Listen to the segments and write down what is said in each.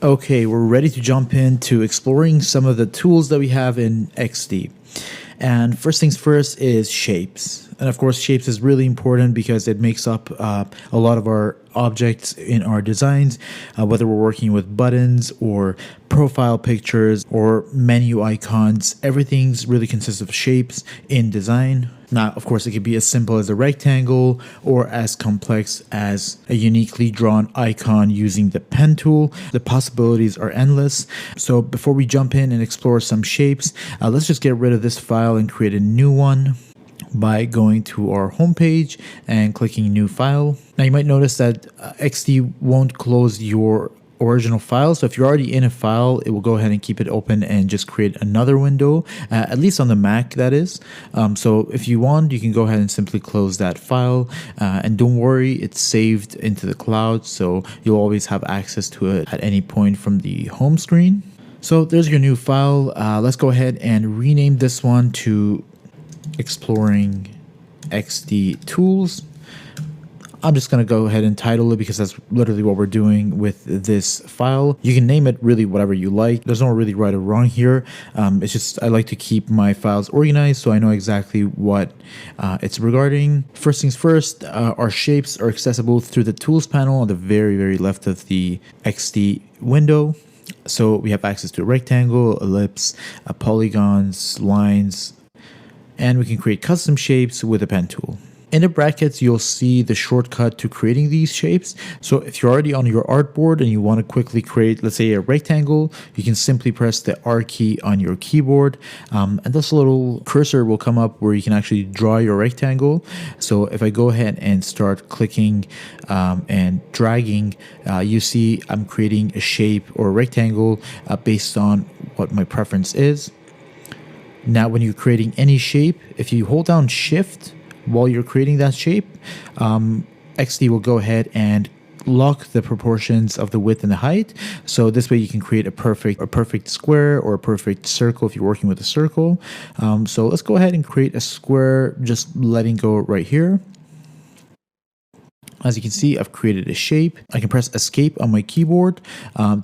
Okay, we're ready to jump into exploring some of the tools that we have in XD. And first things first is shapes. And of course, shapes is really important because it makes up a lot of our objects in our designs, whether we're working with buttons or profile pictures or menu icons. Everything's really consists of shapes in design. Now, of course, it could be as simple as a rectangle or as complex as a uniquely drawn icon using the pen tool. The possibilities are endless. So before we jump in and explore some shapes, let's just get rid of this file and create a new one by going to our homepage and clicking new file. Now you might notice that XD won't close your original file. So if you're already in a file, it will go ahead and keep it open and just create another window, at least on the Mac, that is. So if you want, you can go ahead and simply close that file. And don't worry, it's saved into the cloud, so you'll always have access to it at any point from the home screen. So there's your new file. Let's go ahead and rename this one to Exploring XD Tools. I'm just going to go ahead and title it because that's literally what we're doing with this file. You can name it really whatever you like. There's no really right or wrong here. It's just I like to keep my files organized so I know exactly what it's regarding. First things first, our shapes are accessible through the tools panel on the very left of the XD window. So we have access to a rectangle, ellipse, polygons, lines, and we can create custom shapes with a pen tool. In the brackets, you'll see the shortcut to creating these shapes. So if you're already on your artboard and you want to quickly create, let's say, a rectangle, you can simply press the R key on your keyboard. And this little cursor will come up where you can actually draw your rectangle. So if I go ahead and start clicking and dragging, you see I'm creating a shape or a rectangle based on what my preference is. Now, when you're creating any shape, if you hold down Shift while you're creating that shape, XD will go ahead and lock the proportions of the width and the height. So this way you can create a perfect square or a perfect circle if you're working with a circle. So let's go ahead and create a square, just letting go right here. As you can see, I've created a shape. I can press Escape on my keyboard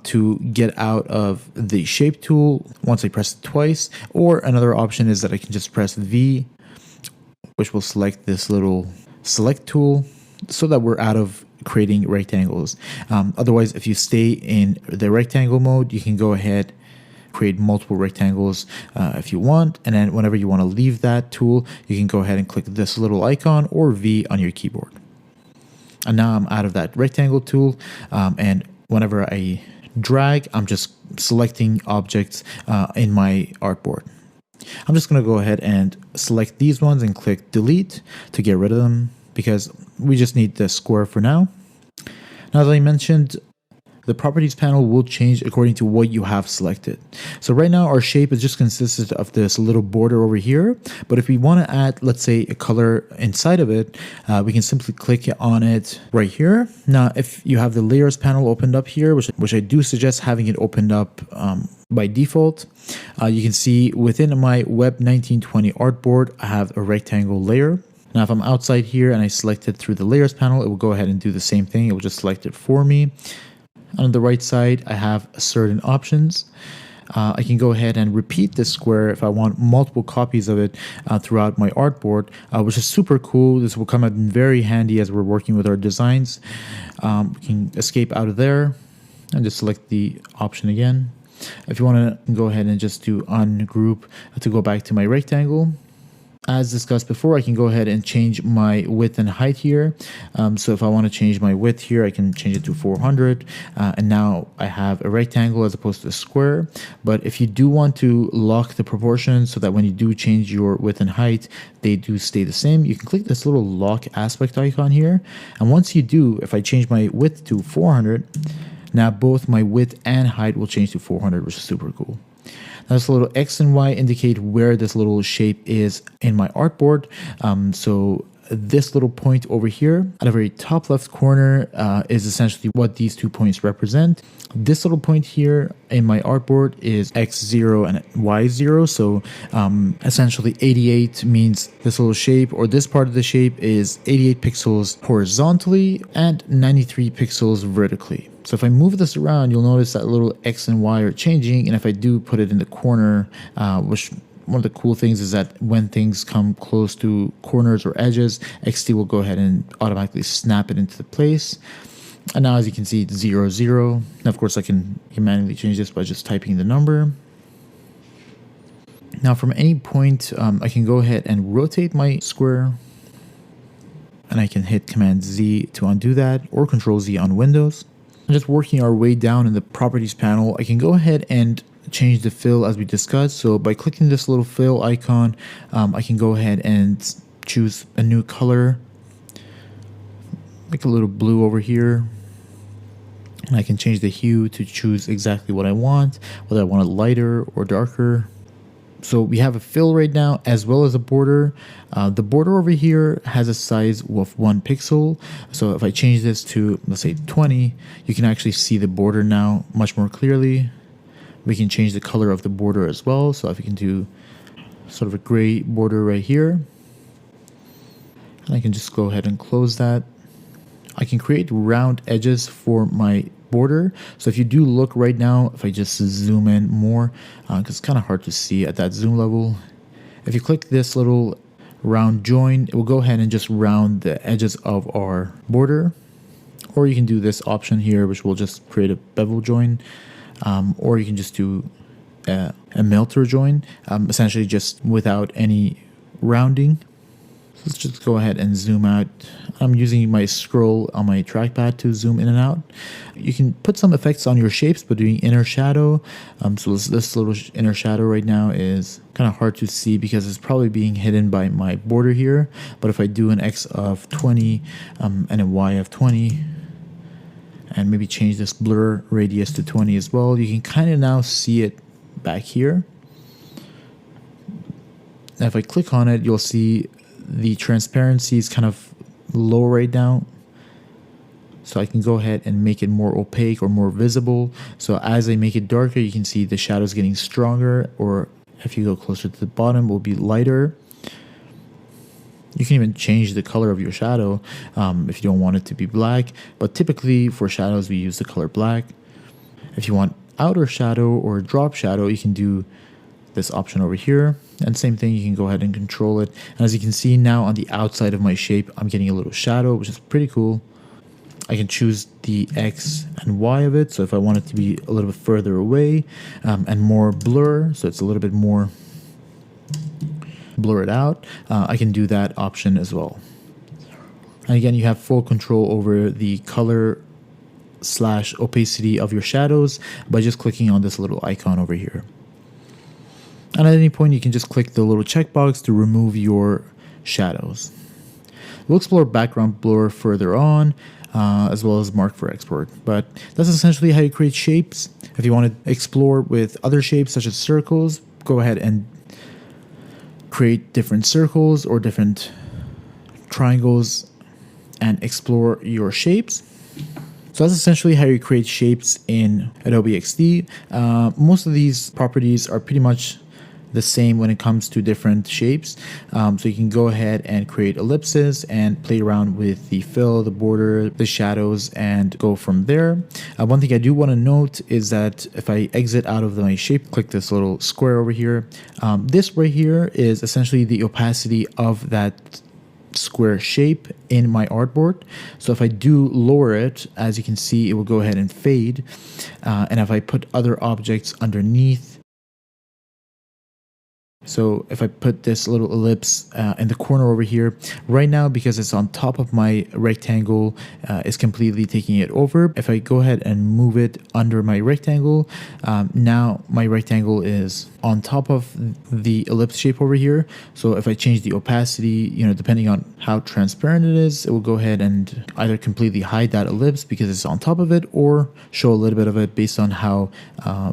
to get out of the shape tool once I press it twice. Or another option is that I can just press V, which will select this little select tool so that we're out of creating rectangles. Otherwise, if you stay in the rectangle mode, you can go ahead, create multiple rectangles if you want. And then whenever you want to leave that tool, you can go ahead and click this little icon or V on your keyboard. And now I'm out of that rectangle tool, and whenever I drag, I'm just selecting objects in my artboard. I'm just going to go ahead and select these ones and click delete to get rid of them because we just need the square for now. Now, as I mentioned, the properties panel will change according to what you have selected. So right now our shape is just consisted of this little border over here. But if we want to add, let's say, a color inside of it, we can simply click on it right here. Now, if you have the layers panel opened up here, which I do suggest having it opened up by default, you can see within my Web 1920 artboard, I have a rectangle layer. Now, if I'm outside here and I select it through the layers panel, it will go ahead and do the same thing. It will just select it for me. On the right side, I have certain options. I can go ahead and repeat this square if I want multiple copies of it throughout my artboard, which is super cool. This will come in very handy as we're working with our designs. We can escape out of there and just select the option again. If you want to go ahead and just do ungroup to go back to my rectangle. As discussed before, I can go ahead and change my width and height here. So if I want to change my width here, I can change it to 400. And now I have a rectangle as opposed to a square. But if you do want to lock the proportions so that when you do change your width and height, they do stay the same, you can click this little lock aspect icon here. And once you do, if I change my width to 400, now both my width and height will change to 400, which is super cool. Now this little X and Y indicate where this little shape is in my artboard. So this little point over here at the very top left corner is essentially what these 2 points represent. This little point here in my artboard is X0 and Y0. So essentially 88 means this little shape, or this part of the shape is 88 pixels horizontally and 93 pixels vertically. So if I move this around, you'll notice that little X and Y are changing. And if I do put it in the corner, which one of the cool things is that when things come close to corners or edges, XD will go ahead and automatically snap it into place. And now as you can see, it's 0, 0. Now, of course, I can manually change this by just typing the number. Now from any point, I can go ahead and rotate my square. And I can hit Command Z to undo that, or Control Z on Windows. And just working our way down in the Properties panel, I can go ahead and change the fill as we discussed. So by clicking this little fill icon, I can go ahead and choose a new color, like a little blue over here. And I can change the hue to choose exactly what I want, whether I want it lighter or darker. So we have a fill right now as well as a border. The border over here has a size of 1 pixel. So if I change this to, let's say 20, you can actually see the border now much more clearly. We can change the color of the border as well. So if you can do sort of a gray border right here, and I can just go ahead and close that. I can create round edges for my border. So if you do look right now, if I just zoom in more, because it's kind of hard to see at that zoom level. If you click this little round join, it will go ahead and just round the edges of our border. Or you can do this option here, which will just create a bevel join. Or you can just do a melter join, essentially just without any rounding. So let's just go ahead and zoom out. I'm using my scroll on my trackpad to zoom in and out. You can put some effects on your shapes by doing inner shadow. So this little inner shadow right now is kind of hard to see because it's probably being hidden by my border here. But if I do an X of 20 and a Y of 20, and maybe change this blur radius to 20 as well, you can kind of now see it back here. Now if I click on it, you'll see the transparency is kind of low right now. So I can go ahead and make it more opaque or more visible. So as I make it darker, you can see the shadows getting stronger, or if you go closer to the bottom, it will be lighter. You can even change the color of your shadow if you don't want it to be black. But typically for shadows, we use the color black. If you want outer shadow or drop shadow, you can do this option over here. And same thing, you can go ahead and control it. And as you can see now on the outside of my shape, I'm getting a little shadow, which is pretty cool. I can choose the X and Y of it. So if I want it to be a little bit further away and more blur, so it's a little bit more blur it out, I can do that option as well. And again, you have full control over the color / opacity of your shadows by just clicking on this little icon over here. And at any point, you can just click the little checkbox to remove your shadows. We'll explore background blur further on, as well as mark for export. But that's essentially how you create shapes. If you want to explore with other shapes such as circles, go ahead and create different circles or different triangles and explore your shapes. So that's essentially how you create shapes in Adobe XD. Most of these properties are pretty much the same when it comes to different shapes. So you can go ahead and create ellipses and play around with the fill, the border, the shadows, and go from there. One thing I do want to note is that if I exit out of my shape, click this little square over here. This right here is essentially the opacity of that square shape in my artboard. So if I do lower it, as you can see, it will go ahead and fade. And if I put other objects underneath, so if I put this little ellipse in the corner over here, right now, because it's on top of my rectangle, it's completely taking it over. If I go ahead and move it under my rectangle, now my rectangle is on top of the ellipse shape over here. So if I change the opacity, depending on how transparent it is, it will go ahead and either completely hide that ellipse because it's on top of it, or show a little bit of it based on how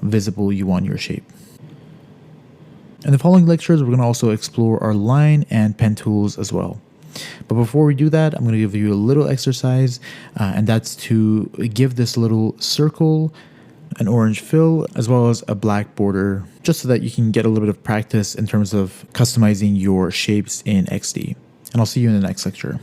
visible you want your shape. In the following lectures, we're going to also explore our line and pen tools as well. But before we do that, I'm going to give you a little exercise, and that's to give this little circle an orange fill as well as a black border, just so that you can get a little bit of practice in terms of customizing your shapes in XD. And I'll see you in the next lecture.